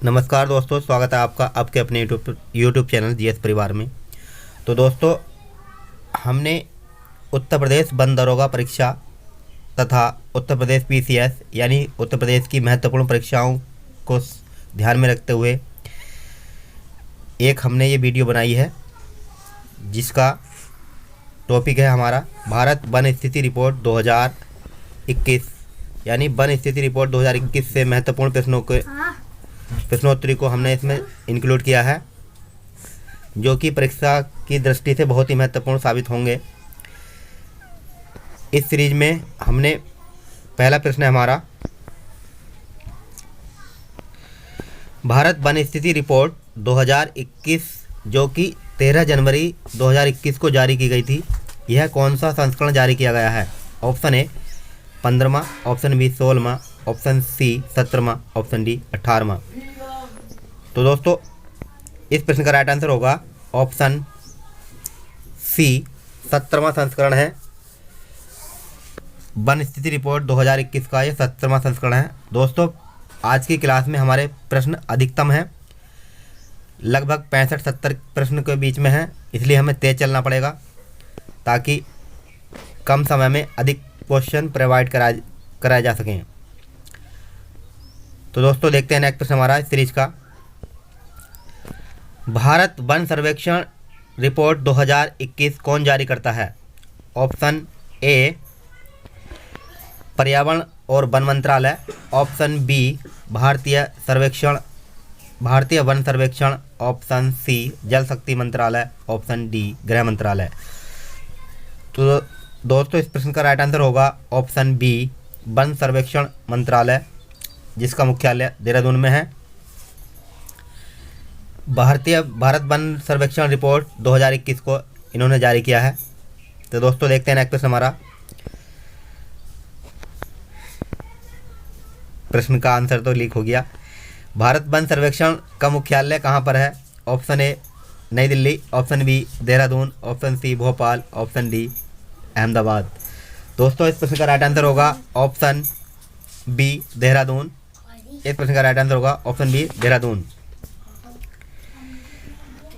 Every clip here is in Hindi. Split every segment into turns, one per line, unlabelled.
नमस्कार दोस्तों, स्वागत है आपका आपके अपने यूट्यूब चैनल जीएस परिवार में। तो दोस्तों, हमने उत्तर प्रदेश वन दरोगा परीक्षा तथा उत्तर प्रदेश पीसीएस यानी उत्तर प्रदेश की महत्वपूर्ण परीक्षाओं को ध्यान में रखते हुए एक हमने ये वीडियो बनाई है जिसका टॉपिक है हमारा भारत वन स्थिति रिपोर्ट 2021 यानी वन स्थिति रिपोर्ट 2021 से महत्वपूर्ण प्रश्नोत्तरी को हमने इसमें इंक्लूड किया है, जो कि परीक्षा की दृष्टि से बहुत ही महत्वपूर्ण साबित होंगे। इस सीरीज में हमने पहला प्रश्न है हमारा, भारत वन स्थिति रिपोर्ट 2021 जो कि 13 जनवरी 2021 को जारी की गई थी, यह कौन सा संस्करण जारी किया गया है? ऑप्शन ए 15वां, ऑप्शन बी 16वां, ऑप्शन सी 17वां, ऑप्शन डी 18वां। तो दोस्तों, इस प्रश्न का राइट आंसर होगा ऑप्शन सी 17वां संस्करण है। वन स्थिति रिपोर्ट 2021 का ये 17वां संस्करण है। दोस्तों, आज की क्लास में हमारे प्रश्न अधिकतम हैं, लगभग 65-70 प्रश्न के बीच में हैं, इसलिए हमें तेज चलना पड़ेगा ताकि कम समय में अधिक क्वेश्चन प्रोवाइड कराए जा सकें। तो दोस्तों, देखते हैं नेक्स्ट प्रश्न हमारा इस सीरीज का, भारत वन सर्वेक्षण रिपोर्ट 2021 कौन जारी करता है? ऑप्शन ए पर्यावरण और वन मंत्रालय, ऑप्शन बी भारतीय वन सर्वेक्षण, ऑप्शन सी जल शक्ति मंत्रालय, ऑप्शन डी गृह मंत्रालय। तो दोस्तों, इस प्रश्न का राइट आंसर होगा ऑप्शन बी वन सर्वेक्षण मंत्रालय, जिसका मुख्यालय देहरादून में है। भारत वन सर्वेक्षण रिपोर्ट 2021 को इन्होंने जारी किया है। तो दोस्तों, देखते हैं नेक्स्ट प्रश्न हमारा, प्रश्न का आंसर तो लीक हो गया। भारत वन सर्वेक्षण का मुख्यालय कहाँ पर है? Option A New Delhi, option B Dehradun, option C Bhopal, option D Ahmedabad. दोस्तों, इस प्रश्न का राइट आंसर होगा ऑप्शन बी देहरादून। इस प्रश्न का राइट आंसर होगा ऑप्शन बी देहरादून।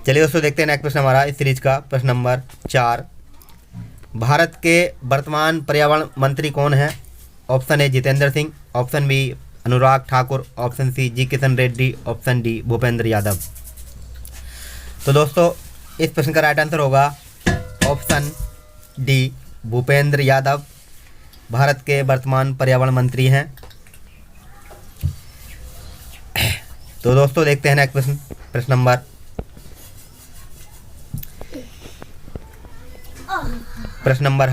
चलिए दोस्तों, देखते हैं नेक्स्ट प्रश्न हमारा इस सीरीज का, प्रश्न नंबर 4, भारत के वर्तमान पर्यावरण मंत्री कौन है? Option A Jitendra Singh, option B Anurag Thakur, option C G Kishan Reddy, option D Bhupender Yadav. तो दोस्तों, इस प्रश्न का राइट आंसर होगा ऑप्शन डी भूपेंद्र यादव भारत के वर्तमान पर्यावरण मंत्री हैं। तो दोस्तों, देखते हैं नेक्स्ट प्रश्न, प्रश्न नंबर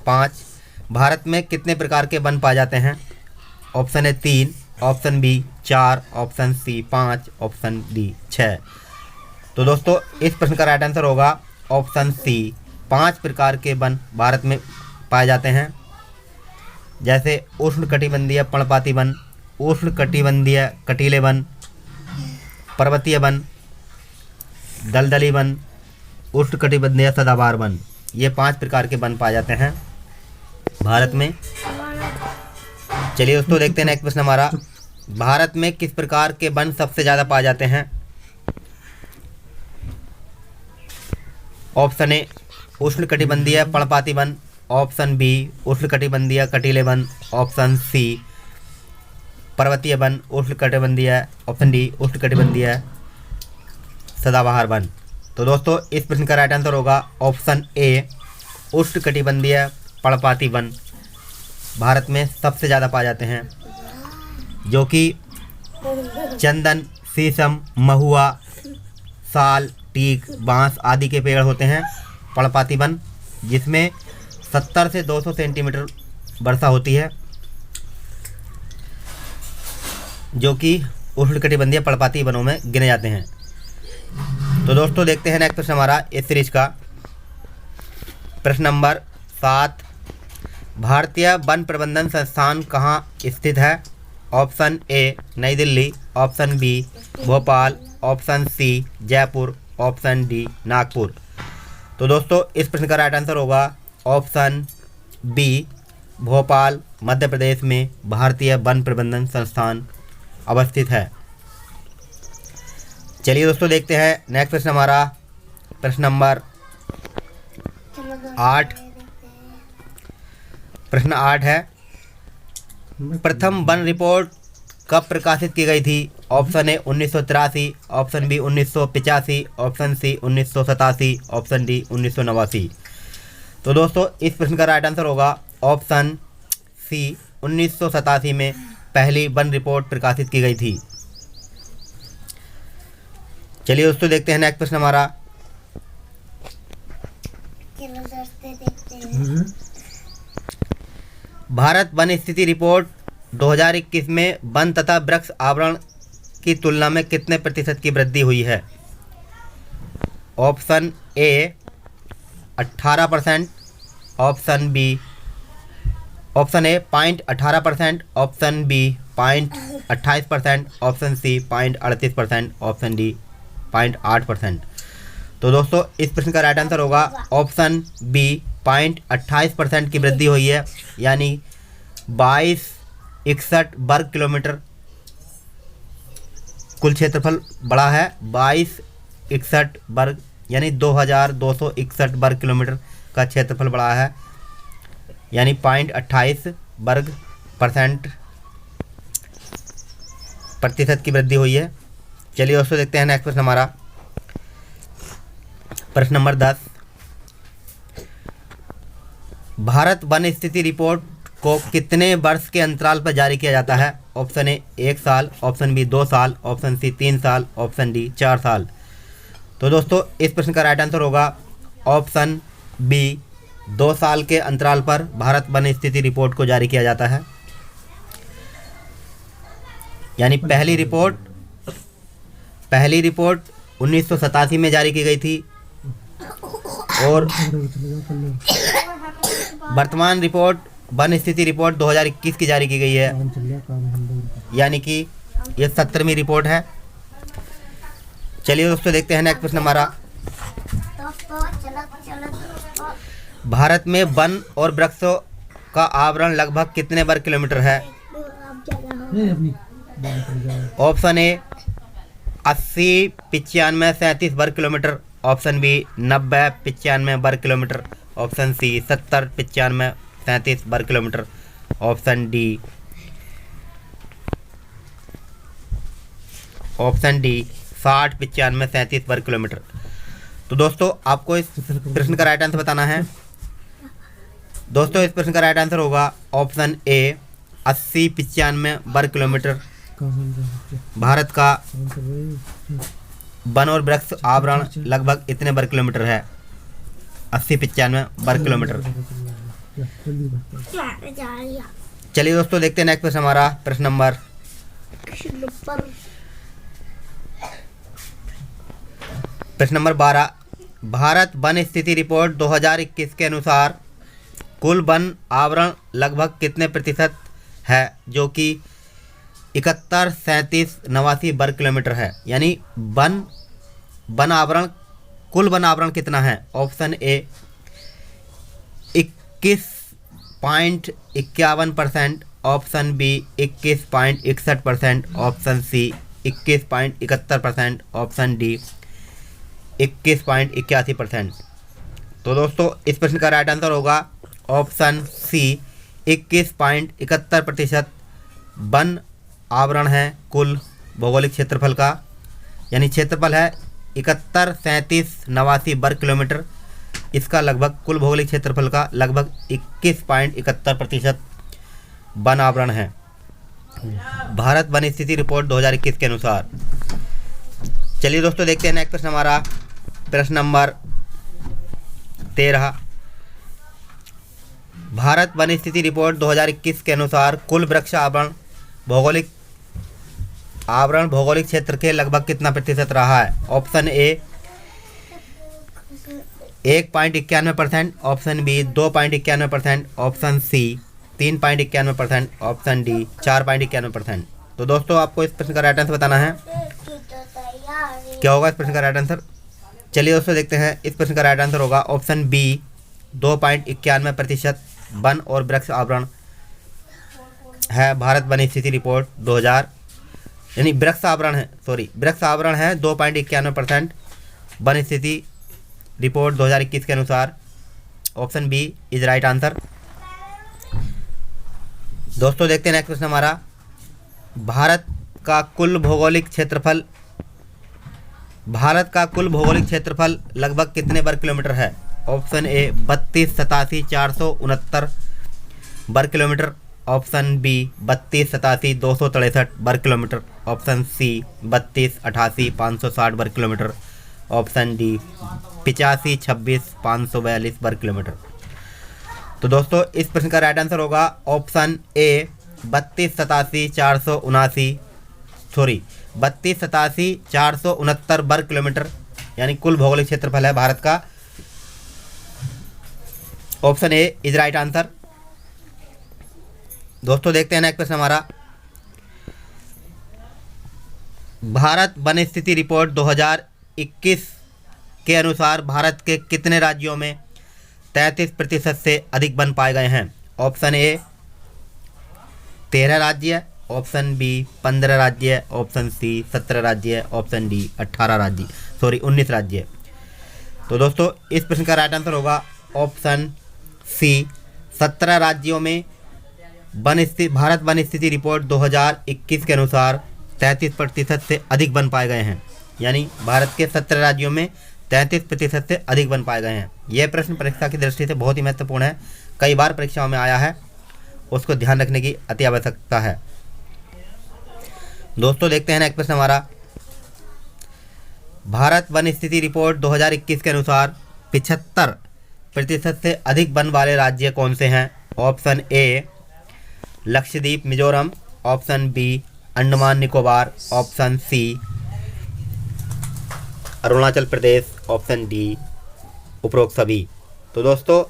5, भारत में कितने प्रकार के वन पाए जाते हैं? Option A 3, option B 4, option C 5, option D 6। तो दोस्तों, इस प्रश्न का राइट आंसर होगा ऑप्शन सी 5 प्रकार के वन भारत में पाए जाते हैं, जैसे उष्णकटिबंधीय पर्णपाती वन, उष्णकटिबंधीय कटीले वन, पर्वतीय वन, दलदली वन, उष्णकटिबंधीय सदाबहार वन। ये 5 प्रकार के वन पाए जाते हैं भारत में। चलिए दोस्तों, देखते हैं नेक्स्ट प्रश्न हमारा, भारत में किस प्रकार के वन सबसे ज़्यादा पाए जाते हैं? ऑप्शन ए उष्णकटिबंधीय पर्णपाती वन, ऑप्शन बी उष्णकटिबंधीय कटीले वन, ऑप्शन सी पर्वतीय वन उष्णकटिबंधीय, ऑप्शन डी उष्णकटिबंधीय सदाबहार वन। तो दोस्तों, इस प्रश्न का राइट आंसर होगा ऑप्शन ए उष्णकटिबंधीय पर्णपाती वन भारत में सबसे ज़्यादा पाए जाते हैं, जो कि चंदन, शीशम, महुआ, साल, टीक, बांस आदि के पेड़ होते हैं। पर्णपाती वन जिसमें 70 से 200 सेंटीमीटर वर्षा होती है, जो कि उष्णकटिबंधीय पर्णपाती वनों में गिने जाते हैं। तो दोस्तों, देखते हैं नेक्स्ट प्रश्न हमारा इस सीरीज का, प्रश्न नंबर 7, भारतीय वन प्रबंधन संस्थान कहाँ स्थित है? Option A New Delhi, option B Bhopal, option C Jaipur, option D Nagpur. तो दोस्तों, इस प्रश्न का राइट आंसर होगा ऑप्शन बी भोपाल, मध्य प्रदेश में भारतीय वन प्रबंधन संस्थान अवस्थित है। चलिए दोस्तों देखते हैं नेक्स्ट प्रश्न हमारा, प्रश्न नंबर 8। प्रश्न 8 है, प्रथम वन रिपोर्ट कब प्रकाशित की गई थी? Option A 1983, option B 1985, option C 1987, option D 1989। तो दोस्तों इस प्रश्न का राइट आंसर होगा ऑप्शन सी, 1987 में पहली वन रिपोर्ट प्रकाशित की गई थी। चलिए दोस्तों देखते हैं नेक्स्ट प्रश्न हमारा, भारत वन स्थिति रिपोर्ट 2021 में वन तथा वृक्ष आवरण की तुलना में कितने प्रतिशत की वृद्धि हुई है? Option A 18%, option B, option A 0.18%, option B 0.28%, option C 0.38%, option D 0.8%। तो दोस्तों इस प्रश्न का राइट आंसर होगा ऑप्शन बी, 0.28% की वृद्धि हुई है, यानी 2261 वर्ग किलोमीटर कुल क्षेत्रफल बढ़ा है। 2261 वर्ग यानी 2261 वर्ग किलोमीटर का क्षेत्रफल बढ़ा है, यानी 0.28 वर्ग प्रतिशत की वृद्धि हुई है। चलिए दोस्तों देखते हैं नेक्स्ट प्रश्न हमारा, प्रश्न नंबर 10। भारत वन स्थिति रिपोर्ट को कितने वर्ष के अंतराल पर जारी किया जाता है? ऑप्शन ए 1 साल, ऑप्शन बी 2 साल, ऑप्शन सी 3 साल, ऑप्शन डी 4 साल। तो दोस्तों इस प्रश्न का राइट आंसर होगा ऑप्शन बी, 2 साल के अंतराल पर भारत वन स्थिति रिपोर्ट को जारी किया जाता है। यानी पहली रिपोर्ट 1987 में जारी की गई थी और वर्तमान रिपोर्ट वन स्थिति रिपोर्ट 2021 की जारी की गई है, यानी कि यह 17वीं रिपोर्ट है। चलिए दोस्तों देखते हैं नेक्स्ट प्रश्न हमारा, भारत में वन और वृक्षों का आवरण लगभग कितने वर्ग किलोमीटर है? ऑप्शन ए 80, 95, 37 वर्ग किलोमीटर, ऑप्शन बी 90, 95 वर्ग किलोमीटर, ऑप्शन सी 70, 95, 37 वर्ग किलोमीटर, ऑप्शन डी 60, 95, 37 वर्ग किलोमीटर। तो दोस्तों आपको इस प्रश्न का राइट आंसर बताना है। दोस्तों इस प्रश्न का राइट आंसर होगा ऑप्शन ए 80, 95 वर्ग किलोमीटर। भारत का वन और वृक्ष आवरण लगभग इतने वर्ग किलोमीटर है, 80, 95 वर्ग किलोमीटर। चलिए दोस्तों देखते हैं नेक्स्ट प्रश्न हमारा, प्रश्न नंबर 12। भारत वन स्थिति रिपोर्ट 2021 के अनुसार कुल वन आवरण लगभग कितने प्रतिशत है, जो कि 71, 37, 89 वर्ग किलोमीटर है। यानी कुल वन आवरण कितना है? Option A 21.51%, option B 21.61%, option C 21.71%, option D 21.81%। तो दोस्तों इस प्रश्न का राइट आंसर होगा ऑप्शन सी, 21.71% वन आवरण है कुल भौगोलिक क्षेत्रफल का। यानी क्षेत्रफल है 71, 37, 89 वर्ग किलोमीटर। इसका लगभग कुल भौगोलिक क्षेत्रफल का लगभग 21.71% वन आवरण है भारत वन स्थिति रिपोर्ट 2021 के अनुसार। चलिए दोस्तों देखते हैं नेक्स्ट प्रश्न हमारा, प्रश्न नंबर 13। भारत वन स्थिति रिपोर्ट 2021 के अनुसार कुल वृक्ष आवरण भौगोलिक क्षेत्र के लगभग कितना प्रतिशत रहा है? Option A 1.91%, option B 2.91%, option C 3.91%, option D 4.91%। तो दोस्तों आपको इस प्रश्न का राइट आंसर बताना है। क्या होगा इस प्रश्न का राइट आंसर? चलिए दोस्तों देखते हैं, इस प्रश्न का राइट आंसर होगा ऑप्शन बी, 2.91% वन और वृक्ष आवरण है भारत वन स्थिति रिपोर्ट 2021 यानी वृक्ष आवरण है, वृक्ष आवरण है 2.91%। वन स्थिति रिपोर्ट 2021 के अनुसार option B is right answer. दोस्तों देखते हैं नेक्स्ट प्रश्न हमारा, भारत का कुल भौगोलिक क्षेत्रफल लगभग कितने वर्ग किलोमीटर है? ऑप्शन ए 3287,469 वर्ग किलोमीटर, ऑप्शन बी 3287,263 वर्ग किलोमीटर, ऑप्शन सी 3288,560 वर्ग किलोमीटर, ऑप्शन डी 8526,542 वर्ग किलोमीटर। तो दोस्तों इस प्रश्न का राइट आंसर होगा ऑप्शन ए 3287,469 वर्ग किलोमीटर, यानी कुल भौगोलिक क्षेत्रफल है भारत का। Option A is right answer. दोस्तों देखते हैं नेक्स्ट प्रश्न हमारा, भारत वन स्थिति रिपोर्ट 2021 के अनुसार भारत के कितने राज्यों में 33% से अधिक वन पाए गए हैं? ऑप्शन ए 13 राज्य है, ऑप्शन बी 15 राज्य है, ऑप्शन सी 17 राज्य है, ऑप्शन डी 19 राज्य है। तो दोस्तों इस प्रश्न का राइट आंसर होगा ऑप्शन सी 17 राज्यों में भारत वन स्थिति रिपोर्ट 2021 के अनुसार 33% से अधिक वन पाए गए हैं, यानी भारत के 17 राज्यों में 33% से अधिक वन पाए गए हैं। यह प्रश्न परीक्षा की दृष्टि से बहुत ही महत्वपूर्ण है, कई बार परीक्षाओं में आया है, उसको ध्यान रखने की अति आवश्यकता है। दोस्तों देखते हैं नेक्स्ट प्रश्न हमारा, भारत वन स्थिति रिपोर्ट 2021 के अनुसार 75% से अधिक वन वाले राज्य कौन से हैं? Option A Lakshadweep Mizoram, option B Andaman Nicobar, option C Arunachal Pradesh, option D उपरोक्त सभी। तो दोस्तों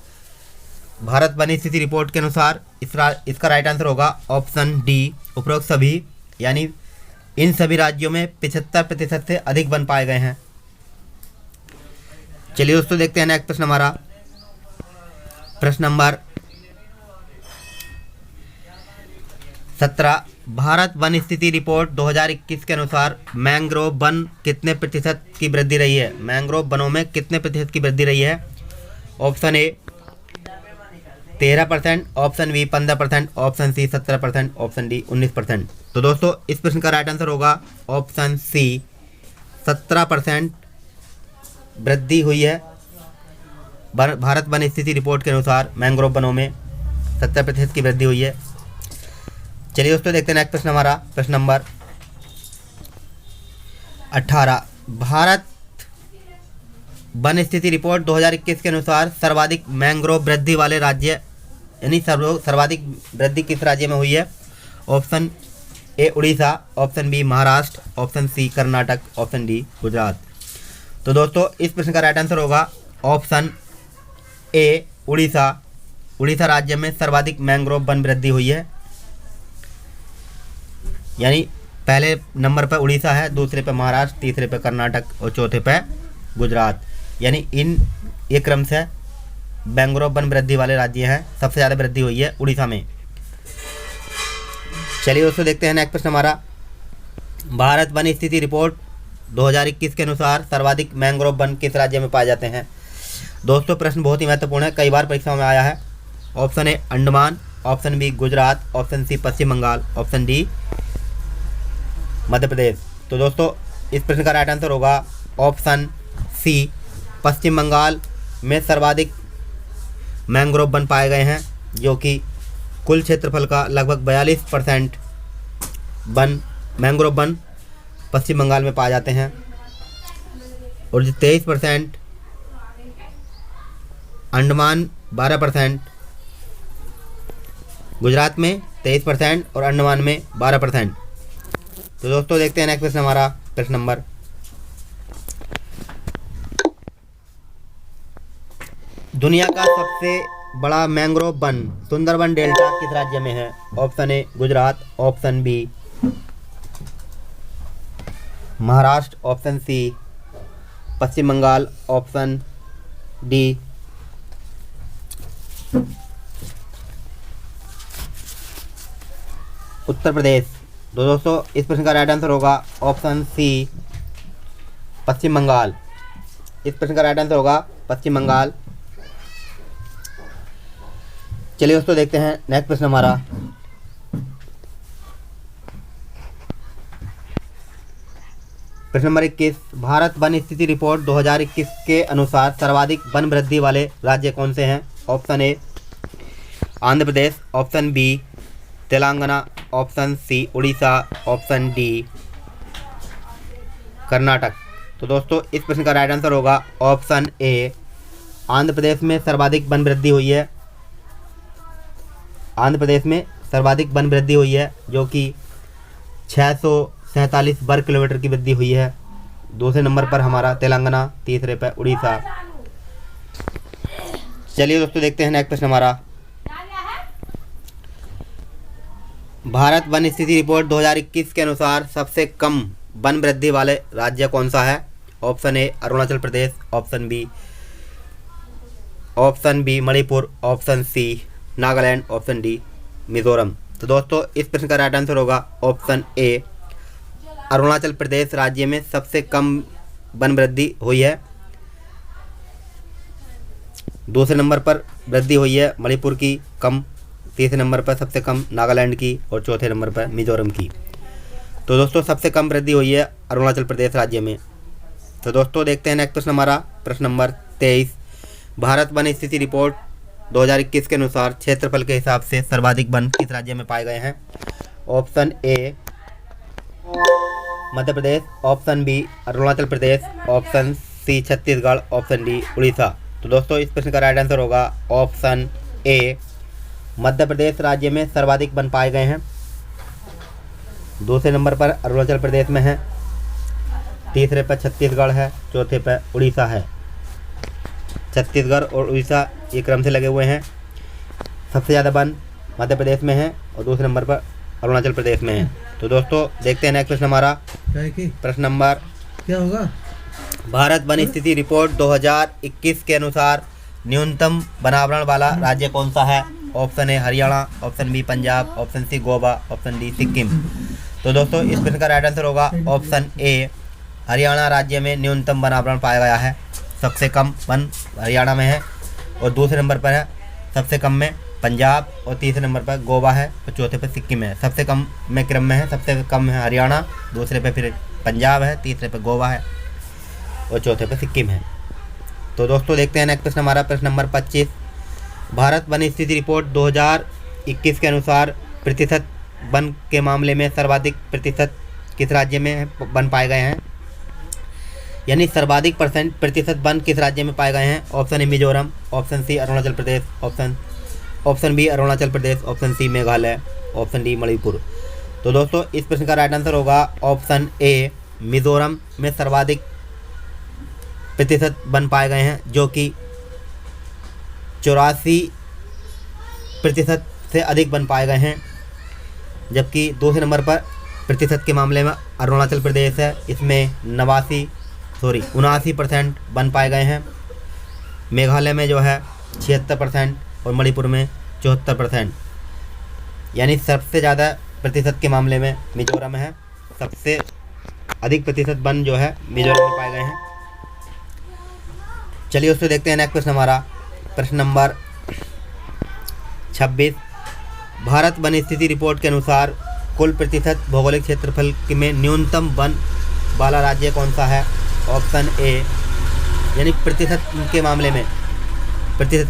भारत वन स्थिति रिपोर्ट के अनुसार इसका राइट आंसर होगा ऑप्शन डी उपरोक्त सभी, यानी इन सभी राज्यों में 75% से अधिक वन पाए गए हैं। चलिए दोस्तों देखते हैं नेक्स्ट प्रश्न हमारा, प्रश्न नंबर 17, भारत वन स्थिति रिपोर्ट 2021 के अनुसार मैंग्रोव वन कितने प्रतिशत की वृद्धि रही है? मैंग्रोव वनों में कितने प्रतिशत की वृद्धि रही है? Option A 13%, option B 15%, option C 17%, option D 19%। तो दोस्तों इस प्रश्न का राइट आंसर होगा ऑप्शन सी 17% वृद्धि हुई है भारत वन स्थिति रिपोर्ट के अनुसार। मैंग्रोव वनों में 70% की वृद्धि हुई है। चलिए दोस्तों देखते हैं नेक्स्ट प्रश्न हमारा, प्रश्न नंबर 18, भारत वन स्थिति रिपोर्ट 2021 के अनुसार सर्वाधिक मैंग्रोव वृद्धि वाले राज्य, यानी सर्वाधिक वृद्धि किस राज्य में हुई है? Option A Orissa, option B Maharashtra, option C Karnataka, option D Gujarat. तो दोस्तों इस प्रश्न का राइट आंसर होगा ऑप्शन ए उड़ीसा। उड़ीसा राज्य में सर्वाधिक मैंग्रोव वन वृद्धि हुई है, यानी पहले नंबर पर उड़ीसा है, दूसरे पे महाराष्ट्र, तीसरे पे कर्नाटक और चौथे पे गुजरात, यानी ये क्रम से मैंग्रोव वन वृद्धि वाले राज्य हैं। सबसे ज़्यादा वृद्धि हुई है उड़ीसा में। चलिए दोस्तों देखते हैं नेक्स्ट प्रश्न हमारा, भारत वन स्थिति रिपोर्ट 2021 के अनुसार सर्वाधिक मैंग्रोव वन किस राज्य में पाए जाते हैं? दोस्तों प्रश्न बहुत ही महत्वपूर्ण है, कई बार परीक्षाओं में आया है। Option A Andaman, option B Gujarat, option C Paschim Bengal, option D Madhya Pradesh. तो दोस्तों इस प्रश्न का राइट आंसर होगा ऑप्शन सी, पश्चिम बंगाल में सर्वाधिक मैंग्रोव वन पाए गए हैं, जो कि कुल क्षेत्रफल का लगभग 42% वन मैंग्रोव वन पश्चिम बंगाल में पाए जाते हैं, और जो 23% अंडमान, 12% गुजरात में 23% और अंडमान में 12%। तो दोस्तों देखते हैं नेक्स्ट प्रश्न हमारा, प्रश्न नंबर 'दुनिया का सबसे बड़ा मैंग्रोव वन सुंदरबन डेल्टा किस राज्य में है? Option A Gujarat, option B Maharashtra, option C Paschim Bengal, option D Uttar Pradesh. तो दोस्तों इस प्रश्न का राइट आंसर होगा ऑप्शन सी पश्चिम बंगाल। इस प्रश्न का राइट आंसर होगा पश्चिम बंगाल। चलिए दोस्तों देखते हैं नेक्स्ट प्रश्न हमारा। प्रश्न नंबर 21, भारत वन स्थिति रिपोर्ट 2021 के अनुसार सर्वाधिक वन वृद्धि वाले राज्य कौन से हैं? Option A Andhra Pradesh, option B Telangana, option C Orissa, option D Karnataka. तो दोस्तों इस प्रश्न का राइट आंसर होगा ऑप्शन ए आंध्र प्रदेश में सर्वाधिक वन वृद्धि हुई है। आंध्र प्रदेश में सर्वाधिक वन वृद्धि हुई है जो कि 647 वर्ग किलोमीटर की वृद्धि हुई है। दूसरे नंबर पर हमारा तेलंगाना, तीसरे पर उड़ीसा। चलिए दोस्तों देखते हैं नेक्स्ट प्रश्न हमारा। भारत वन स्थिति रिपोर्ट 2021 के अनुसार सबसे कम वन वृद्धि वाले राज्य कौन सा है? Option A Arunachal Pradesh, option B Manipur, option C Nagaland, option D Mizoram. तो दोस्तों इस प्रश्न का राइट आंसर होगा ऑप्शन ए अरुणाचल प्रदेश राज्य में सबसे कम वन वृद्धि हुई है। दूसरे नंबर पर वृद्धि हुई है मणिपुर की कम, तीसरे नंबर पर सबसे कम नागालैंड की और चौथे नंबर पर मिजोरम की। तो दोस्तों सबसे कम वृद्धि हुई है अरुणाचल प्रदेश राज्य में। तो दोस्तों देखते हैं नेक्स्ट प्रश्न हमारा। प्रश्न नंबर 23, भारत वन स्थिति रिपोर्ट 2021 के अनुसार क्षेत्रफल के हिसाब से सर्वाधिक वन किस राज्य में पाए गए हैं? Option A Madhya Pradesh, option B Arunachal Pradesh, option C Chhattisgarh, option D Orissa. तो दोस्तों इस प्रश्न का राइट आंसर होगा ऑप्शन ए मध्य प्रदेश राज्य में सर्वाधिक वन पाए गए हैं। दूसरे नंबर पर अरुणाचल प्रदेश में है, तीसरे पर छत्तीसगढ़ है, चौथे पर उड़ीसा है। छत्तीसगढ़ और उड़ीसा ये क्रम से लगे हुए हैं। सबसे ज़्यादा वन मध्य प्रदेश में है और दूसरे नंबर पर अरुणाचल प्रदेश में है। तो दोस्तों देखते हैं नेक्स्ट प्रश्न हमारा। प्रश्न नंबर
क्या होगा?
भारत वन स्थिति रिपोर्ट 2021 के अनुसार न्यूनतम वनावरण वाला राज्य कौन सा है? Option A Haryana, option B Punjab, option C Goa, option D Sikkim. तो दोस्तों इस प्रश्न का राइट आंसर होगा ऑप्शन ए हरियाणा राज्य में न्यूनतम वनावरण पाया गया है। सबसे कम वन हरियाणा में है और दूसरे नंबर पर है सबसे कम में पंजाब और तीसरे नंबर पर गोवा है और चौथे पर सिक्किम है। सबसे कम में क्रम में है, सबसे कम है हरियाणा, दूसरे पे फिर पंजाब है, तीसरे पे गोवा है और चौथे पे सिक्किम है। तो दोस्तों देखते हैं नेक्स्ट प्रश्न हमारा। प्रश्न नंबर 25, भारत वन स्थिति रिपोर्ट 2021 के अनुसार प्रतिशत वन के मामले में सर्वाधिक प्रतिशत किस राज्य में वन पाए गए हैं? यानी सर्वाधिक प्रतिशत वन किस राज्य में पाए गए हैं? Option A Mizoram, option C Arunachal Pradesh, option B Arunachal Pradesh, option C Meghalaya, option D Manipur. तो दोस्तों इस प्रश्न का राइट आंसर होगा ऑप्शन ए मिजोरम में सर्वाधिक प्रतिशत वन पाए गए हैं जो कि 84% से अधिक वन पाए गए हैं। जबकि दूसरे नंबर पर प्रतिशत के मामले में अरुणाचल प्रदेश है, इसमें 79% वन पाए गए हैं। मेघालय में जो है 76% और मणिपुर में 74%। यानी सबसे ज़्यादा प्रतिशत के मामले में मिजोरम है, सबसे अधिक प्रतिशत वन जो है मिजोरम में पाए गए हैं। चलिए उससे देखते हैं नेक्स्ट प्रश्न हमारा। प्रश्न नंबर 26, भारत वन स्थिति रिपोर्ट के अनुसार कुल प्रतिशत भौगोलिक क्षेत्रफल में न्यूनतम वन वाला राज्य कौन सा है? ऑप्शन ए यानी प्रतिशत के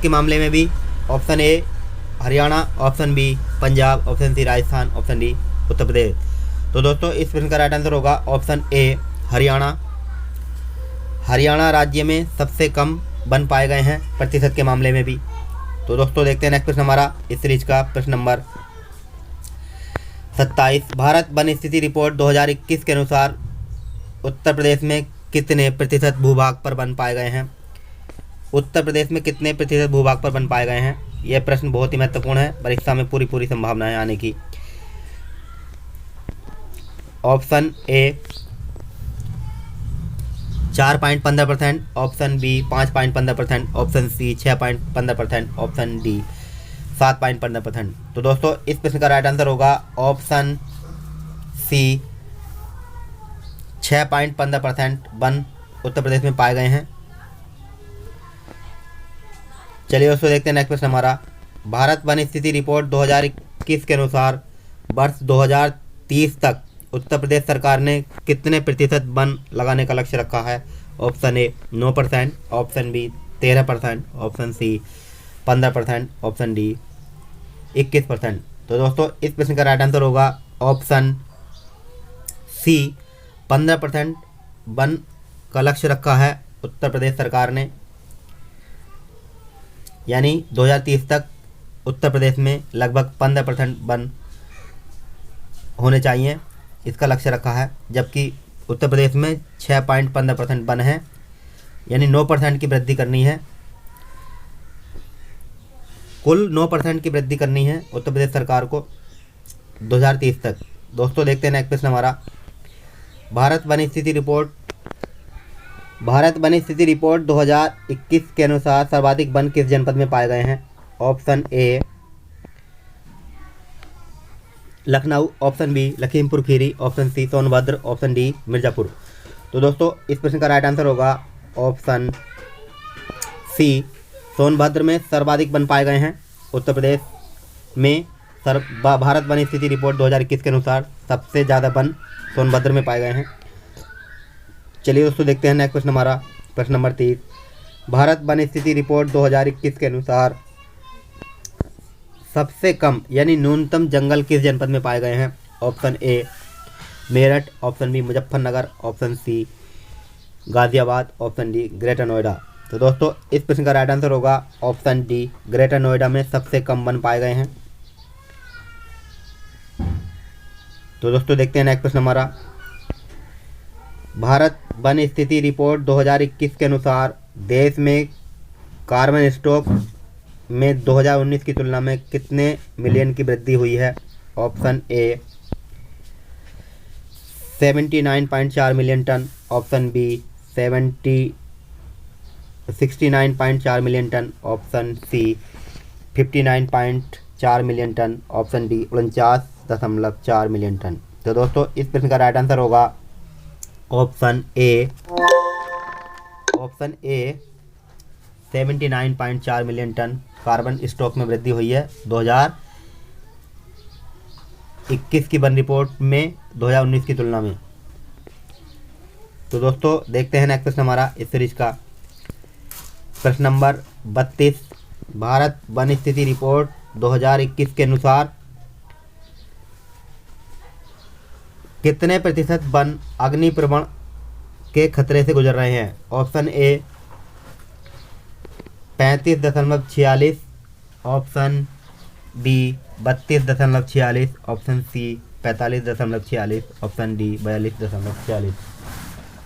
मामले में भी option A Haryana, option B Punjab, option C Rajasthan, option D Uttar Pradesh. तो दोस्तों इस प्रश्न का राइट आंसर होगा ऑप्शन ए हरियाणा। हरियाणा राज्य में सबसे कम वन पाए गए हैं प्रतिशत के मामले में भी। तो दोस्तों देखते हैं नेक्स्ट प्रश्न हमारा इस सीरीज का। प्रश्न नंबर 27, भारत वन स्थिति रिपोर्ट 2021 के अनुसार उत्तर प्रदेश में कितने प्रतिशत भूभाग पर वन पाए गए हैं? उत्तर प्रदेश में कितने प्रतिशत भूभाग पर वन पाए गए हैं? यह प्रश्न बहुत ही महत्वपूर्ण है, परीक्षा में पूरी संभावना है आने की। Option A 4.15%, option B 5.15%, option C 6.15%, option D 7.15%। तो दोस्तों इस प्रश्न का राइट आंसर होगा ऑप्शन सी 6.15% वन उत्तर प्रदेश में पाए गए हैं। चलिए दोस्तों देखते हैं नेक्स्ट प्रश्न हमारा। भारत वन स्थिति रिपोर्ट 2021 के अनुसार वर्ष 2030 तक उत्तर प्रदेश सरकार ने कितने प्रतिशत वन लगाने का लक्ष्य रखा है? Option A 9%, option B 13%, option C 15%, option D 21%। तो दोस्तों इस प्रश्न का राइट आंसर होगा ऑप्शन सी 15% वन का लक्ष्य रखा है उत्तर प्रदेश सरकार ने, यानी 2030 तक उत्तर प्रदेश में लगभग 15% वन होने चाहिए, इसका लक्ष्य रखा है। जबकि उत्तर प्रदेश में 6.15% वन है, यानी 9% की वृद्धि करनी है। कुल 9% की वृद्धि करनी है उत्तर प्रदेश सरकार को 2030 तक। दोस्तों देखते हैं नेक्स्ट प्रश्न हमारा। भारत वन स्थिति रिपोर्ट 2021 के अनुसार सर्वाधिक वन किस जनपद में पाए गए हैं? Option A Lucknow, option B Lakhimpur Kheri, option C Sonbhadra, option D Mirzapur. तो दोस्तों इस प्रश्न का राइट आंसर होगा ऑप्शन सी सोनभद्र में सर्वाधिक वन पाए गए हैं उत्तर प्रदेश में। भारत वन स्थिति रिपोर्ट 2021 के अनुसार सबसे ज़्यादा वन सोनभद्र में पाए गए हैं। चलिए दोस्तों देखते हैं नेक्स्ट प्रश्न हमारा, प्रश्न नंबर 30। भारत वन स्थिति रिपोर्ट 2021 के अनुसार सबसे कम यानी न्यूनतम जंगल किस जनपद में पाए गए हैं? Option A Meerut, option B Muzaffarnagar, option C Ghaziabad, option D Greater Noida. तो दोस्तों इस प्रश्न का राइट आंसर होगा ऑप्शन डी ग्रेटर नोएडा में सबसे कम वन पाए गए हैं। तो दोस्तों देखते हैं नेक्स्ट प्रश्न हमारा। भारत वन स्थिति रिपोर्ट 2021 के अनुसार देश में कार्बन स्टॉक में 2019 की तुलना में कितने मिलियन की वृद्धि हुई है? Option A 79.4 million tonne, option B 69.4 million tonne, option C 59.4 million tonne, option D 49.4 million tonne. तो दोस्तों इस प्रश्न का राइट आंसर होगा option A 79.4 million tonne carbon stock में वृद्धि हुई है 2021 की वन रिपोर्ट में 2019 की तुलना में। तो दोस्तों देखते हैं नेक्स्ट प्रश्न हमारा इस सीरीज का, प्रश्न नंबर 32। भारत वन स्थिति रिपोर्ट 2021 के अनुसार कितने प्रतिशत वन अग्निप्रवण के खतरे से गुजर रहे हैं? Option A 35.46, option B 32.46, option C 45.46, option D 42.46।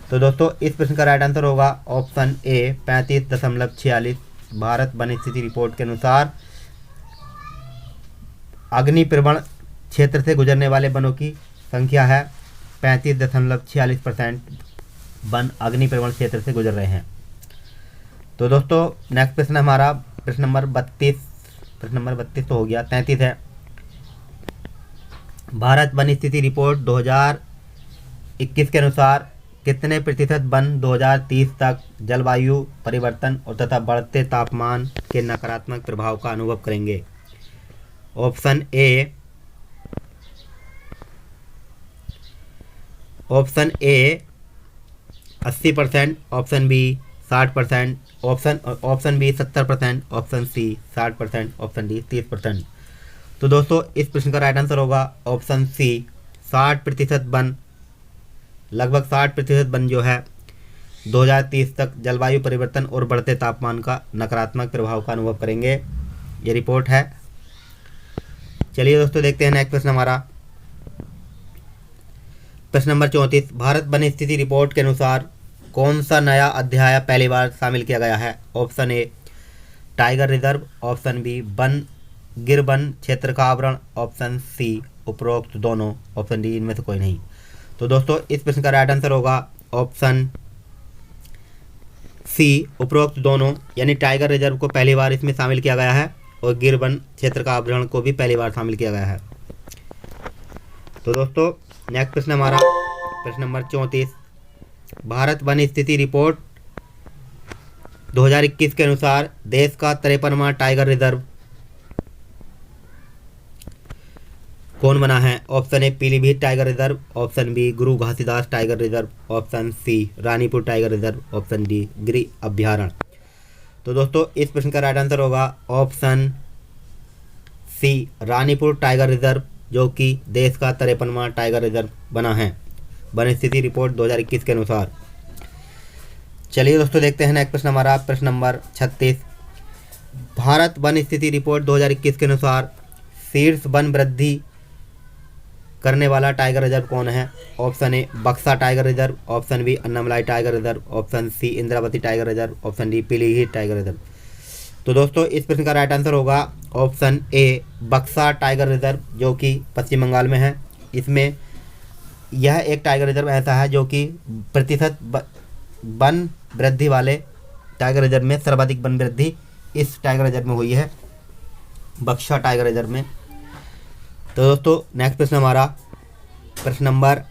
तो दोस्तों इस प्रश्न का राइट आंसर होगा ऑप्शन ए 35.46। भारत वन स्थिति रिपोर्ट के अनुसार अग्निप्रवण क्षेत्र से गुजरने वाले वनों की संख्या है 35.46% वन अग्निप्रवण क्षेत्र से गुजर रहे हैं। तो दोस्तों नेक्स्ट प्रश्न हमारा प्रश्न नंबर 32, प्रश्न नंबर 32 तो हो गया, 33 है। भारत वन स्थिति रिपोर्ट 2021 के अनुसार कितने प्रतिशत वन 2030 तक जलवायु परिवर्तन और तथा बढ़ते तापमान के नकारात्मक प्रभाव का अनुभव करेंगे? Option A 80%, option B 60%, option B 70%, option C 60%, option D 30%। तो दोस्तों इस प्रश्न का राइट आंसर होगा ऑप्शन सी 60% वन, लगभग 60% वन जो है 2030 तक जलवायु परिवर्तन और बढ़ते तापमान का नकारात्मक प्रभाव का अनुभव करेंगे, ये रिपोर्ट है। चलिए दोस्तों देखते हैं नेक्स्ट प्रश्न हमारा, प्रश्न नंबर 34। भारत वन स्थिति रिपोर्ट के अनुसार कौन सा नया अध्याय पहली बार शामिल किया गया है? Option A tiger reserve, option B Gir वन क्षेत्र का आवरण, ऑप्शन सी उपरोक्त दोनों, ऑप्शन डी इनमें से कोई नहीं। तो दोस्तों इस प्रश्न का राइट आंसर होगा ऑप्शन सी उपरोक्त दोनों, यानी टाइगर रिजर्व को पहली बार इसमें शामिल किया गया है और गिर वन क्षेत्र का आवरण को भी पहली बार शामिल किया गया है। तो दोस्तों नेक्स्ट प्रश्न हमारा प्रश्न नंबर 34, भारत वन स्थिति रिपोर्ट 2021 के अनुसार देश का 53वां टाइगर रिजर्व कौन बना है? Option A Pilibhit tiger reserve, option B Guru Ghasidas tiger reserve, option C Ranipur tiger reserve, option D Giri अभ्यारण्य। तो दोस्तों इस प्रश्न का राइट आंसर होगा option C Ranipur tiger reserve, जो कि देश का 53वां टाइगर रिजर्व बना है वन स्थिति रिपोर्ट 2021 के अनुसार। चलिए दोस्तों देखते हैं नेक्स्ट प्रश्न हमारा प्रश्न नंबर 36, भारत वन स्थिति रिपोर्ट 2021 के अनुसार शीर्ष वन वृद्धि करने वाला टाइगर रिजर्व कौन है? Option A Buxa tiger reserve, option B Annamalai tiger reserve, option C Indravati tiger reserve, option D Pilibhit tiger reserve. तो दोस्तों इस प्रश्न का राइट आंसर होगा option A Buxa tiger reserve, जो कि पश्चिम बंगाल में है। इसमें यह एक टाइगर रिजर्व ऐसा है जो कि प्रतिशत वन वृद्धि वाले टाइगर रिजर्व में सर्वाधिक वन वृद्धि इस टाइगर रिजर्व में हुई है, बक्सा टाइगर रिजर्व में। तो दोस्तों नेक्स्ट प्रश्न हमारा प्रश्न नंबर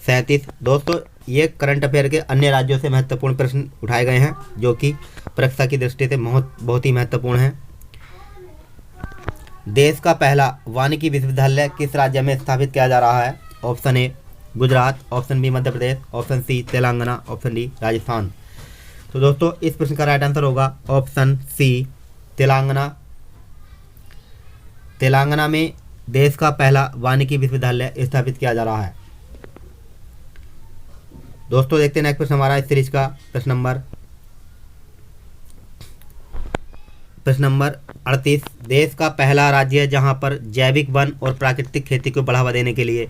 37। दोस्तों ये करंट अफेयर के अन्य राज्यों से महत्वपूर्ण प्रश्न उठाए गए हैं जो कि परीक्षा की दृष्टि से बहुत ही महत्वपूर्ण है। देश का पहला वानिकी विश्वविद्यालय किस राज्य में स्थापित किया जा रहा है? Option A Gujarat, option B Madhya Pradesh, option C Telangana, option D Rajasthan. तो दोस्तों इस प्रश्न का राइट आंसर होगा ऑप्शन सी तेलंगाना। तेलंगाना में देश का पहला वानिकी विश्वविद्यालय स्थापित किया जा रहा है। दोस्तों देखते हैं नेक्स्ट प्रश्न हमारा इस सीरीज का प्रश्न नंबर 38, देश का पहला राज्य जहां पर जैविक वन और प्राकृतिक खेती को बढ़ावा देने के लिए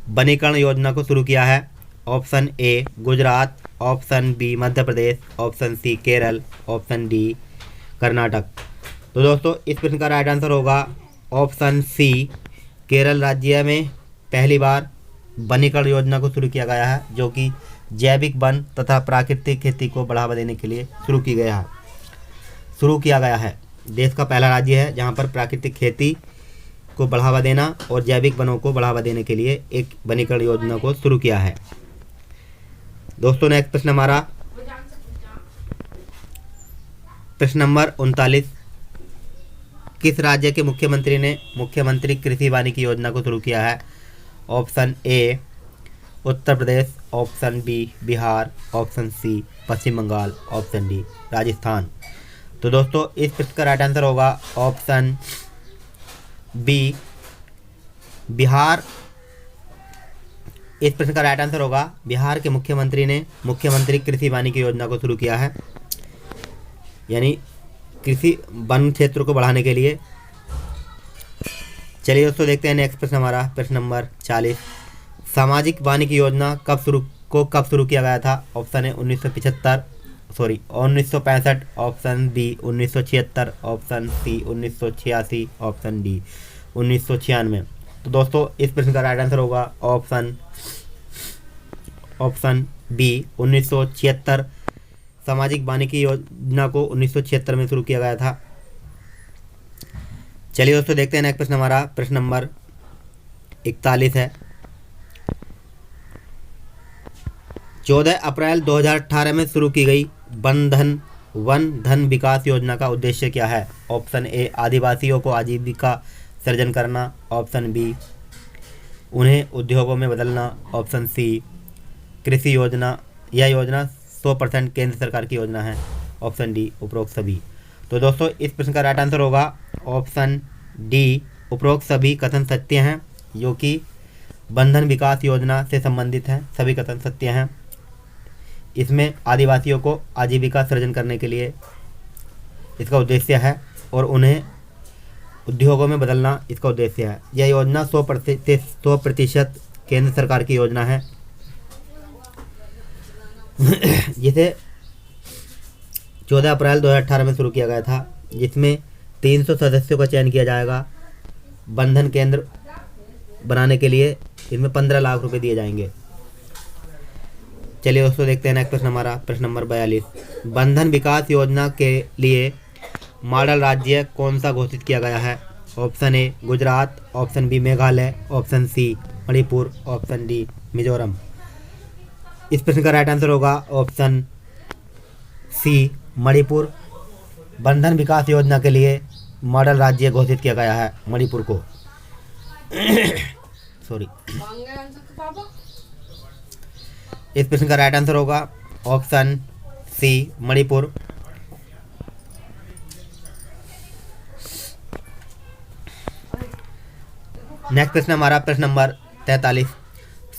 वनीकरण योजना को शुरू किया है। Option A Gujarat, option B Madhya Pradesh, option C Kerala, option D Karnataka. तो दोस्तों इस प्रश्न का राइट आंसर होगा ऑप्शन सी केरल राज्य में पहली बार वनीकरण योजना को शुरू किया गया है, जो कि जैविक वन तथा प्राकृतिक खेती को बढ़ावा देने के लिए शुरू किया गया है। देश का पहला राज्य है जहां पर प्राकृतिक खेती को बढ़ावा देना और जैविक वनों को बढ़ावा देने के लिए एक वनीकरण योजना को शुरू किया है। दोस्तों नेक्स्ट प्रश्न हमारा प्रश्न नंबर 39, किस राज्य के मुख्यमंत्री ने मुख्यमंत्री कृषि वानिकी योजना को शुरू किया है? Option A Uttar Pradesh, option B Bihar, option C Paschim Bengal, option D Rajasthan. तो दोस्तों इस प्रश्न का राइट आंसर होगा ऑप्शन बी बिहार। इस प्रश्न का राइट आंसर होगा बिहार के मुख्यमंत्री ने मुख्यमंत्री कृषि वानिकी योजना को शुरू किया है, यानी कृषि वन क्षेत्र को बढ़ाने के लिए। चलिए दोस्तों देखते हैं नेक्स्ट प्रश्न हमारा प्रश्न नंबर 40, सामाजिक वानिकी योजना कब शुरू किया गया था? Option A 1965, option B 1976, option C 1986, option D 1996। तो दोस्तों इस प्रश्न का राइट आंसर होगा ऑप्शन बी 1976। सामाजिक वानिकी योजना को 1976 में शुरू किया गया था। चलिए दोस्तों देखते हैं नेक्स्ट प्रश्न हमारा प्रश्न नंबर 41 है। 14 अप्रैल 2018 में शुरू की गई वन धन विकास योजना का उद्देश्य क्या है? ऑप्शन ए आदिवासियों को आजीविका सृजन करना, ऑप्शन बी उन्हें उद्योगों में बदलना, ऑप्शन सी कृषि योजना। यह योजना 100% केंद्र सरकार की योजना है, ऑप्शन डी उपरोक्त सभी। तो दोस्तों इस प्रश्न का राइट आंसर होगा ऑप्शन डी उपरोक्त सभी कथन सत्य हैं, जो कि बंधन विकास योजना से संबंधित हैं। सभी कथन सत्य हैं। इसमें आदिवासियों को आजीविका सृजन करने के लिए इसका उद्देश्य है और उन्हें उद्योगों में बदलना इसका उद्देश्य है। यह योजना 100% केंद्र सरकार की योजना है, जिसे 14 अप्रैल 2018 में शुरू किया गया था, जिसमें 300 सदस्यों का चयन किया जाएगा। बंधन केंद्र बनाने के लिए इसमें 15 लाख रुपए दिए जाएंगे। चलिए दोस्तों देखते हैं नेक्स्ट प्रश्न हमारा प्रश्न नंबर 42, बंधन विकास योजना के लिए मॉडल राज्य कौन सा घोषित किया गया है? Option A Gujarat, option B Meghalaya, option C Manipur, option D Mizoram. इस प्रश्न का राइट आंसर होगा ऑप्शन सी मणिपुर। बंधन विकास योजना के लिए मॉडल राज्य घोषित किया गया है मणिपुर को। सॉरी। इस प्रश्न का राइट आंसर होगा ऑप्शन सी मणिपुर। नेक्स्ट प्रश्न हमारा प्रश्न नंबर 43।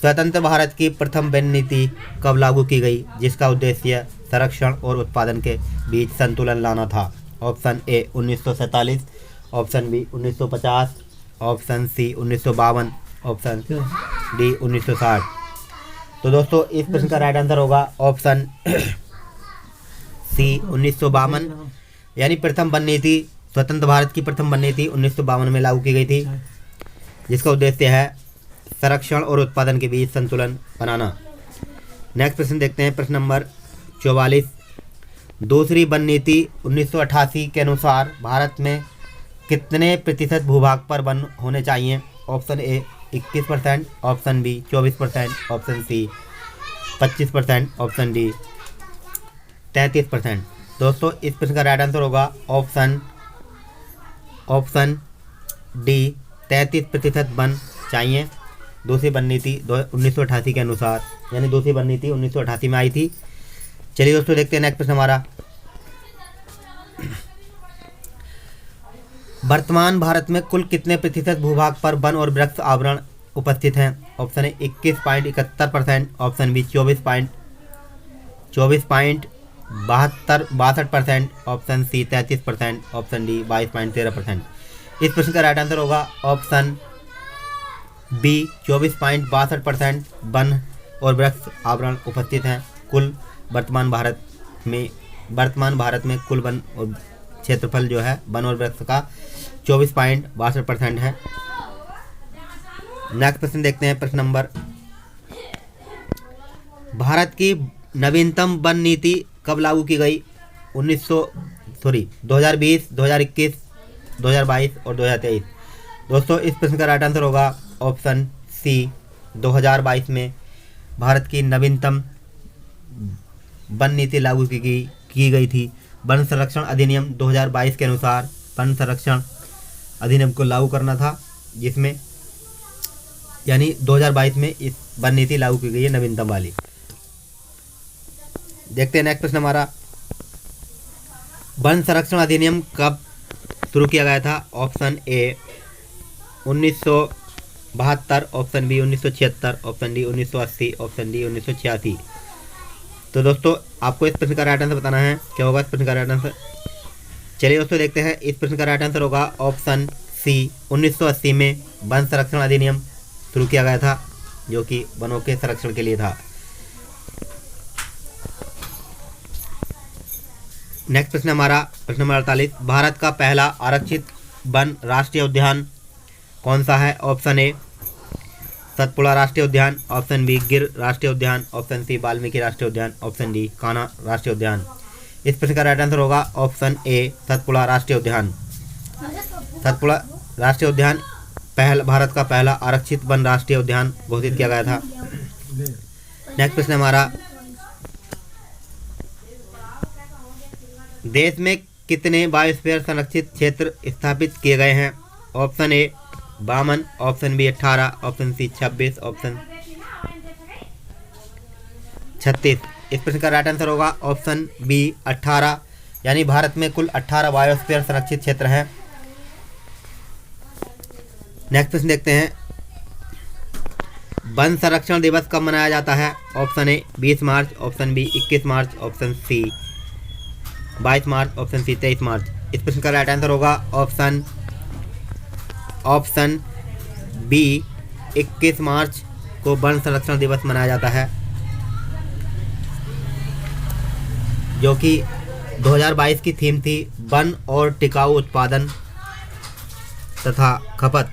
स्वतंत्र भारत की प्रथम वन नीति कब लागू की गई जिसका उद्देश्य संरक्षण और उत्पादन के बीच संतुलन लाना था? Option A 1947, option B 1950, option C 1952, option D 1960। तो दोस्तों इस प्रश्न का राइट आंसर होगा ऑप्शन सी 1952। यानी प्रथम वन नीति, स्वतंत्र भारत की प्रथम वन नीति 1952 में लागू की गई थी जिसका उद्देश्य है संरक्षण और उत्पादन के बीच संतुलन बनाना। नेक्स्ट प्रश्न देखते हैं प्रश्न नंबर 44। दूसरी वन नीति 1988 के अनुसार भारत में कितने प्रतिशत भूभाग पर वन होने चाहिए? Option A 21%, option B 24%, option C 25%, option D 33%। दोस्तों इस प्रश्न का राइट आंसर होगा ऑप्शन डी 33% वन चाहिए दूसरी वन नीति 1988 के अनुसार। यानी दूसरी वन नीति 1988 में आई थी। चलिए दोस्तों देखते हैं नेक्स्ट प्रश्न हमारा। वर्तमान भारत में कुल कितने प्रतिशत भूभाग पर वन और वृक्ष आवरण उपस्थित हैं? Option A 21.71%, option B 24.62%, option C 33%, option D 22.13%। इस प्रश्न का राइट आंसर होगा ऑप्शन बी 24.62% वन और वृक्ष आवरण उपस्थित हैं कुल वर्तमान भारत में कुल वन और क्षेत्रफल जो है वन और वृक्ष का 24.62% है। नेक्स्ट प्रश्न देखते हैं प्रश्न नंबर। भारत की नवीनतम वन नीति कब लागू की गई? 2020, 2021, 2022 और 2023। दोस्तों इस प्रश्न का राइट आंसर होगा ऑप्शन सी 2022 में भारत की नवीनतम वन नीति लागू की गई थी। वन संरक्षण अधिनियम 2022 के अनुसार वन संरक्षण अधिनियम को लागू करना था जिसमें यानी 2022 में इस वन नीति लागू की गई है नवीनतम वाली। देखते हैं नेक्स्ट प्रश्न हमारा। वन संरक्षण अधिनियम कब शुरू किया गया था? Option A 1972, option B 1976, option D 1980, option D 1986। तो दोस्तों आपको इस प्रश्न का राइट आंसर बताना है। क्या होगा इस प्रश्न का राइट आंसर? चलिए दोस्तों देखते हैं। इस प्रश्न का राइट आंसर होगा ऑप्शन सी 1980 में वन संरक्षण अधिनियम शुरू किया गया था जो कि वनों के संरक्षण के लिए था। नेक्स्ट प्रश्न हमारा प्रश्न नंबर 48। भारत का पहला आरक्षित वन राष्ट्रीय उद्यान कौन सा है? ऑप्शन ए सतपुड़ा राष्ट्रीय उद्यान, ऑप्शन बी गिर राष्ट्रीय उद्यान, ऑप्शन सी वाल्मीकि राष्ट्रीय उद्यान, ऑप्शन डी कान्हा राष्ट्रीय उद्यान। इस प्रश्न का राइट आंसर होगा ऑप्शन ए सतपुड़ा राष्ट्रीय उद्यान। सतपुड़ा राष्ट्रीय उद्यान भारत का पहला आरक्षित वन राष्ट्रीय उद्यान घोषित किया गया था। नेक्स्ट प्रश्न हमारा। देश में कितने बायोस्फीयर संरक्षित क्षेत्र स्थापित किए गए हैं? Option A 52, option B 18, option C 26, option 36। इस प्रश्न का राइट आंसर होगा ऑप्शन बी 18। यानी भारत में कुल 18 बायोस्फीयर संरक्षित क्षेत्र हैं। नेक्स्ट प्रश्न देखते हैं। वन संरक्षण दिवस कब मनाया जाता है? Option A 20 March, option B 21 March, option C 22 March, option C 23 March. इस प्रश्न का राइट आंसर होगा ऑप्शन बी 21 मार्च को वन संरक्षण दिवस मनाया जाता है जो कि 2022 की थीम थी वन और टिकाऊ उत्पादन तथा खपत।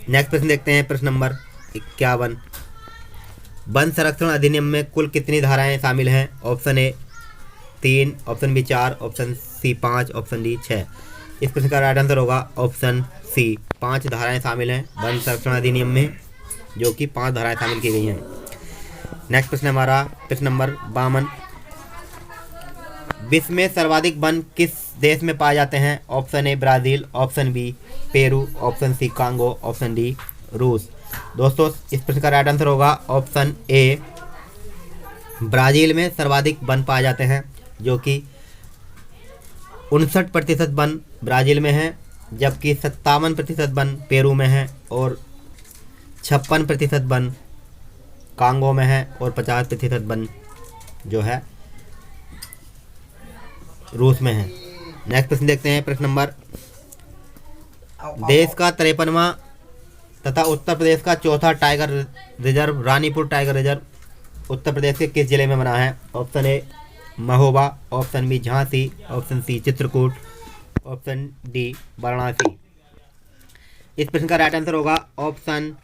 नेक्स्ट प्रश्न देखते हैं प्रश्न नंबर 51। वन संरक्षण अधिनियम में कुल कितनी धाराएं शामिल हैं? Option A 3, option B 4, option C 5, option D 6। इस प्रश्न का राइट आंसर होगा ऑप्शन सी। 5 धाराएं शामिल हैं वन संरक्षण अधिनियम में, जो कि 5 धाराएं शामिल की गई हैं। नेक्स्ट प्रश्न हमारा प्रश्न नंबर 52। विश्व में सर्वाधिक वन किस देश में पाए जाते हैं? Option A Brazil, option B Peru, option C Congo, option D रूस। दोस्तों इस प्रश्न का राइट आंसर होगा ऑप्शन ए, ब्राज़ील में सर्वाधिक वन पाए जाते हैं, जो कि 59% वन ब्राज़ील में है, जबकि 57% वन पेरू में है और 56% वन कांगो में है और 50% वन जो है रूस में है। नेक्स्ट प्रश्न देखते हैं प्रश्न नंबर। देश का 53वां तथा उत्तर प्रदेश का चौथा tiger reserve Ranipur tiger reserve Uttar Pradesh के किस जिले में बना है? Option A Mahoba, option B Jhansi, option C Chitrakoot, option D Varanasi. इस प्रश्न का राइट आंसर होगा ऑप्शन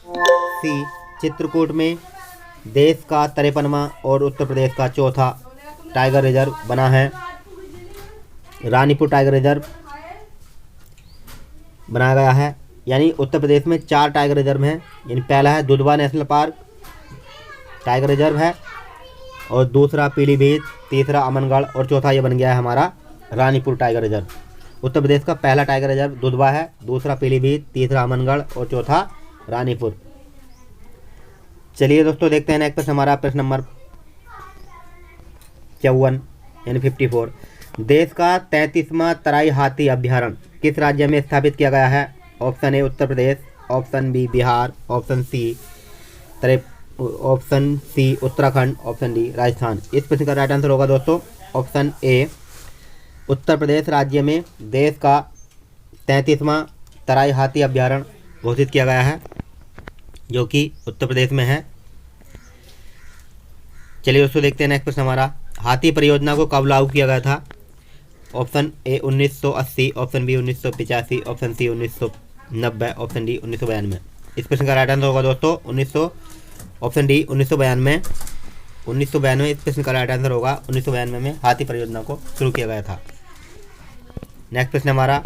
सी, चित्रकूट में देश का 53वां और उत्तर प्रदेश का चौथा टाइगर रिजर्व बना है। रानीपुर टाइगर रिजर्व बनाया गया है, यानी उत्तर प्रदेश में 4 टाइगर रिजर्व हैं। यानी पहला है Dudhwa national park tiger reserve है, और दूसरा पीलीभीत, तीसरा अमनगढ़ और चौथा ये बन गया है हमारा रानीपुर टाइगर रिजर्व। उत्तर प्रदेश का पहला टाइगर रिजर्व दुधवा है, दूसरा पीलीभीत, तीसरा अमनगढ़ और चौथा रानीपुर। चलिए दोस्तों देखते हैं नेक्स्ट प्रश्न हमारा प्रश्न नंबर 54 यानी 54। देश का 33वां तराई हाथी अभ्यारण्य किस राज्य में स्थापित किया गया है? Option A Uttar Pradesh, option B Bihar, option C Uttarakhand, option D Rajasthan. इस प्रश्न का राइट आंसर होगा दोस्तों ऑप्शन ए, उत्तर प्रदेश राज्य में देश का 33वां तराई हाथी अभ्यारण्य घोषित किया गया है, जो कि उत्तर प्रदेश में है। चलिए दोस्तों देखते हैं नेक्स्ट प्रश्न हमारा। हाथी परियोजना को कब लागू किया गया था? Option A 1980, option B 1985, option C 1990, option D 1992। इस प्रश्न का राइट आंसर होगा दोस्तों ऑप्शन डी 1992। 1992 इस प्रश्न का राइट आंसर होगा। 1992 में हाथी परियोजना को शुरू किया गया था। नेक्स्ट प्रश्न हमारा।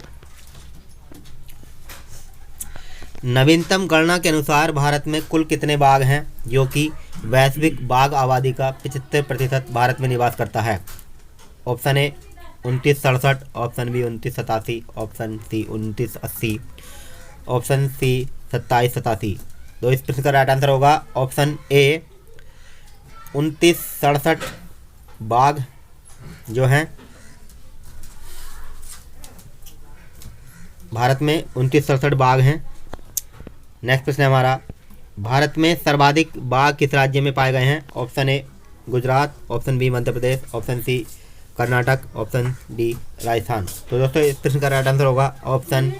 नवीनतम गणना के अनुसार भारत में कुल कितने बाघ हैं, जो कि वैश्विक बाघ आबादी का 75% भारत में निवास करता है? Option A 2967, option B 2987, option C 2980, option C 2787। तो इस प्रश्न का राइट आंसर होगा ऑप्शन ए 2967 बाघ जो हैं भारत में 2967 बाघ हैं। नेक्स्ट प्रश्न हमारा। भारत में सर्वाधिक बाघ किस राज्य में पाए गए हैं? Option A Gujarat, option B Madhya Pradesh, option C Karnataka, option D Rajasthan. तो दोस्तों इस प्रश्न का राइट आंसर होगा ऑप्शन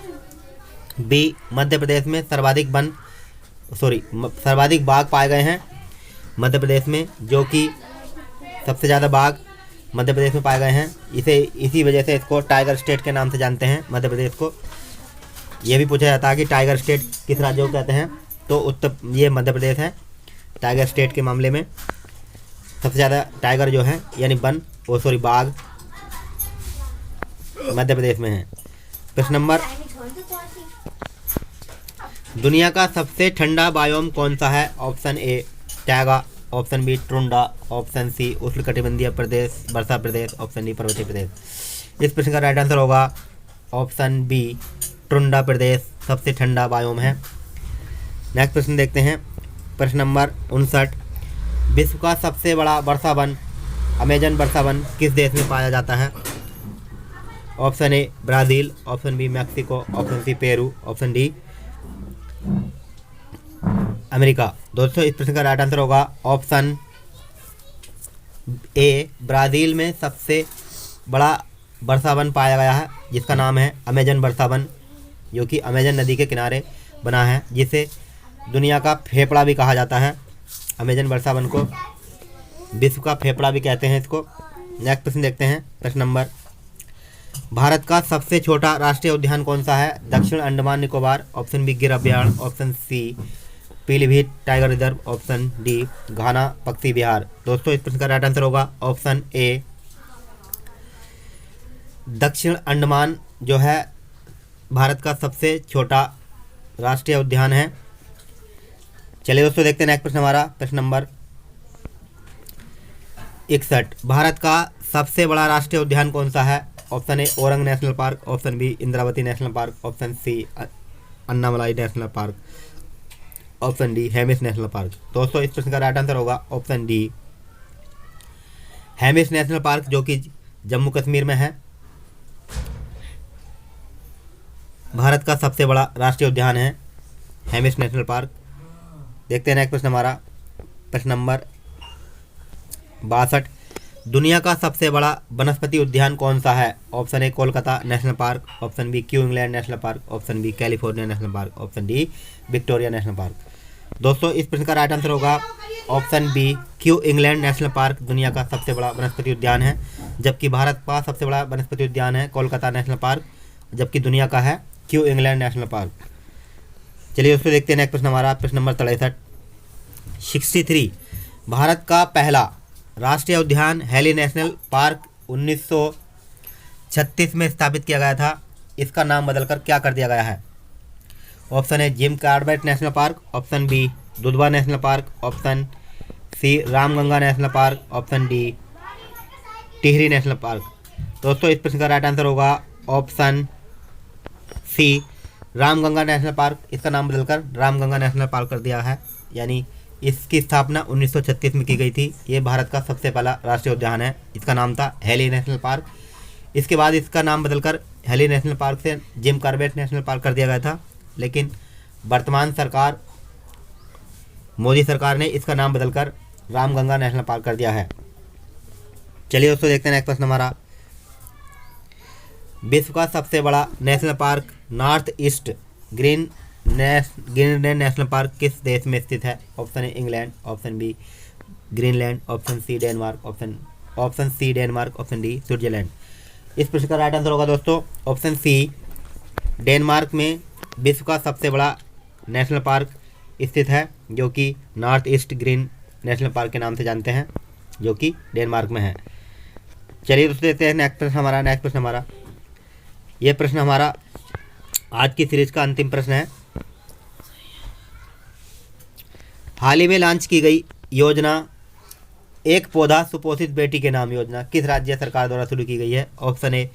बी, मध्य प्रदेश में सर्वाधिक बाघ पाए गए हैं मध्य प्रदेश में, जो कि सबसे ज़्यादा बाघ मध्य प्रदेश में पाए गए हैं। इसी वजह से इसको टाइगर स्टेट के नाम से जानते हैं मध्य प्रदेश को। ये भी पूछा जाता है कि टाइगर स्टेट किस राज्य को कहते हैं, तो ये मध्य प्रदेश है। टाइगर स्टेट के मामले में सबसे ज़्यादा टाइगर जो है यानी बाघ मध्य प्रदेश में है। प्रश्न नंबर। दुनिया का सबसे ठंडा बायोम कौन सा है? Option A taiga, option B tundra, option C उष्णकटिबंधीय प्रदेश वर्षा प्रदेश, ऑप्शन डी पर्वतीय प्रदेश। इस प्रश्न का राइट आंसर होगा ऑप्शन बी, टुंड्रा प्रदेश सबसे ठंडा बायोम है। नेक्स्ट प्रश्न देखते हैं प्रश्न नंबर 59। विश्व का सबसे बड़ा वर्षा वन अमेजन वर्षा वन किस देश में पाया जाता है? Option A Brazil, option B Mexico, option C Peru, option D America. दोस्तों इस प्रश्न का राइट आंसर होगा ऑप्शन ए, ब्राज़ील में सबसे बड़ा वर्षा वन पाया गया है, जिसका नाम है अमेजन वर्षा वन, जो कि अमेजन नदी के किनारे बना है, जिसे दुनिया का फेफड़ा भी कहा जाता है। अमेजन वर्षा वन को विश्व का फेफड़ा भी कहते हैं इसको। नेक्स्ट प्रश्न देखते हैं प्रश्न नंबर। भारत का सबसे छोटा राष्ट्रीय उद्यान कौन सा है? दक्षिण अंडमान निकोबार, ऑप्शन बी गिर अभ्यारण्य, option C Pilibhit tiger reserve, option D Ghana पक्षी विहार। दोस्तों इस प्रश्न का राइट आंसर होगा ऑप्शन ए दक्षिण अंडमान जो है भारत का सबसे छोटा राष्ट्रीय उद्यान है। चलिए दोस्तों देखते हैं नेक्स्ट प्रश्न हमारा, प्रश्न नंबर 61। भारत का सबसे बड़ा राष्ट्रीय उद्यान कौन सा है? Option A Orang national park, option B Indravati national park, option C Annamalai national park, option D Hemis national park. दोस्तों इस प्रश्न का राइट आंसर होगा option D Hemis national park, जो कि जम्मू कश्मीर में है। भारत का सबसे बड़ा राष्ट्रीय उद्यान है हेमिस नेशनल पार्क। देखते हैं नेक्स्ट प्रश्न हमारा, प्रश्न नंबर 62। दुनिया का सबसे बड़ा वनस्पति उद्यान कौन सा है? Option A Kolkata national park, option B Kew England national park, option B California national park, option D Victoria national park. दोस्तों इस प्रश्न का राइट आंसर होगा option B Kew England national park दुनिया का सबसे बड़ा वनस्पति उद्यान है, जबकि भारत का सबसे बड़ा वनस्पति उद्यान है कोलकाता नेशनल पार्क, जबकि दुनिया का है क्यू इंग्लैंड नेशनल पार्क। चलिए दोस्तों देखते हैं नेक्स्ट प्रश्न हमारा, प्रश्न नंबर 63। भारत का पहला राष्ट्रीय उद्यान हेली नेशनल पार्क 1936 में स्थापित किया गया था। इसका नाम बदलकर क्या कर दिया गया है? Option A Jim Corbett national park, option B Dudhwa national park, option C Ramganga national park, option D Tehri national park. दोस्तों इस प्रश्न का राइट आंसर होगा option C Ramganga national park. इसका नाम बदलकर रामगंगा नेशनल पार्क कर दिया है, यानी इसकी स्थापना 1936 में की गई थी। ये भारत का सबसे पहला राष्ट्रीय उद्यान है। इसका नाम था हेली नेशनल पार्क। इसके बाद इसका नाम बदलकर हेली नेशनल पार्क से जिम कॉर्बेट नेशनल पार्क कर दिया गया था, लेकिन वर्तमान सरकार मोदी सरकार ने इसका नाम बदलकर रामगंगा नेशनल पार्क कर दिया है। चलिए दोस्तों देखते हैं नेक्स्ट प्रश्न हमारा, विश्व का सबसे बड़ा national park north east Greenland national park किस देश में स्थित है? Option A England, option B Greenland, option C Denmark, option D Switzerland. इस प्रश्न का राइट आंसर होगा दोस्तों ऑप्शन सी डेनमार्क में विश्व का सबसे बड़ा नेशनल पार्क स्थित है, जो कि north east green national park के नाम से जानते हैं, जो कि डेनमार्क में है। चलिए दोस्तों देखते हैं नेक्स्ट प्रश्न हमारा। यह प्रश्न हमारा आज की सीरीज का अंतिम प्रश्न है। हाल ही में लॉन्च की गई योजना एक पौधा सुपोषित बेटी के नाम योजना किस राज्य सरकार द्वारा शुरू की गई है? Option A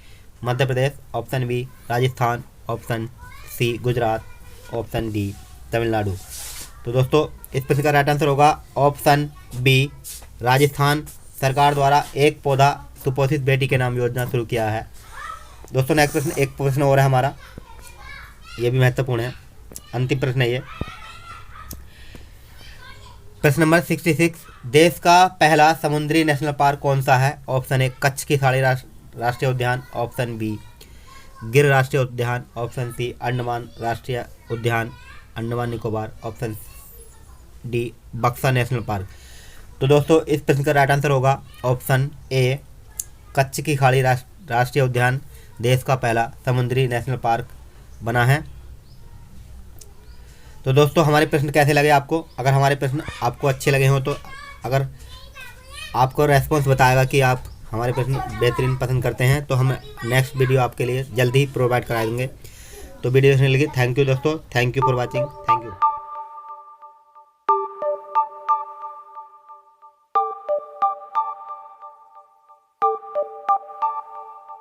Madhya Pradesh, option B Rajasthan, option C Gujarat, option D Tamil Nadu. तो दोस्तों इस प्रश्न का राइट आंसर होगा ऑप्शन बी राजस्थान सरकार द्वारा एक पौधा सुपोषित बेटी के नाम योजना शुरू किया है। दोस्तों नेक्स्ट प्रश्न, एक प्रश्न और है हमारा, ये भी महत्वपूर्ण है, अंतिम प्रश्न है ये। प्रश्न नंबर 66। देश का पहला समुद्री नेशनल पार्क कौन सा है? ऑप्शन ए कच्छ की खाड़ी राष्ट्रीय उद्यान, ऑप्शन बी गिर राष्ट्रीय उद्यान, ऑप्शन सी अंडमान राष्ट्रीय उद्यान अंडमान निकोबार, ऑप्शन डी बक्सा नेशनल पार्क। तो दोस्तों इस प्रश्न का राइट आंसर होगा ऑप्शन ए कच्छ की खाड़ी राष्ट्रीय उद्यान देश का पहला समुद्री नेशनल पार्क बना है। तो दोस्तों हमारे प्रश्न कैसे लगे आपको? अगर हमारे प्रश्न आपको अच्छे लगे हों तो अगर आपको रेस्पॉन्स बताएगा कि आप हमारे प्रश्न बेहतरीन पसंद करते हैं, तो हम नेक्स्ट वीडियो आपके लिए जल्दी ही प्रोवाइड करा देंगे। तो वीडियो देखने लगी, थैंक यू दोस्तों, thank you for watching, thank you.